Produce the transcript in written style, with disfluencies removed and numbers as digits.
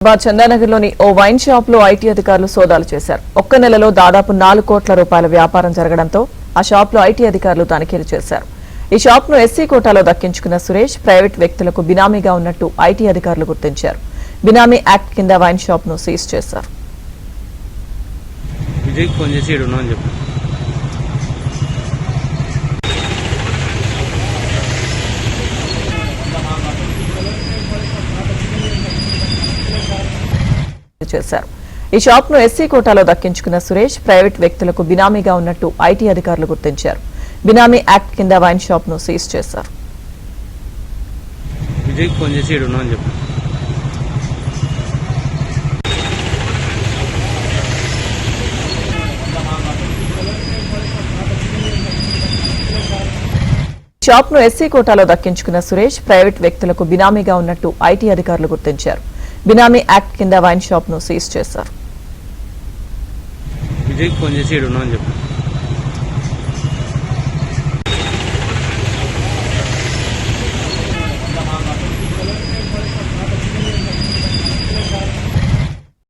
చందానగర్లోని ఓ wine shop లో IT అధికారులు సోదాలు చేశారు. ఒక్క నెలలో దాదాపు 4 కోట్ల రూపాయల వ్యాపారం జరగడంతో ఆ షాప్ లో ఐటీ అధికారులు తనిఖీలు చేశారు. ఈ షాప్ ను ఎస్సీ కోటాలో దక్కించుకున్న సురేష్ ప్రైవేట్ వ్యక్తులకు బినామీగా ఉన్నట్టు ఐటీ అధికారులు గుర్తించారు. బినామీ యాక్ట్ కింద వైన్ షాప్ ను సీజ్ చేశారు. ఈ షాప్ ను ఎస్సీ కోటాలో దక్కించుకున్న సురేష్ ప్రైవేట్ వ్యక్తులకు బినామీగా ఉన్నట్టు ఐటీ అధికారులు గుర్తించారు. బినామీ యాక్ట్ కింద వైన్ షాప్ ను సీజ్ చేశారు. షాప్ ను ఎస్సీ కోటాలో దక్కించుకున్న సురేష్ ప్రైవేట్ వ్యక్తులకు బినామీగా ఉన్నట్టు ఐటీ అధికారులు గుర్తించారు. బినామీ యాక్ట్ కింద వైన్ షాప్ ను సీజ్ చేశారు.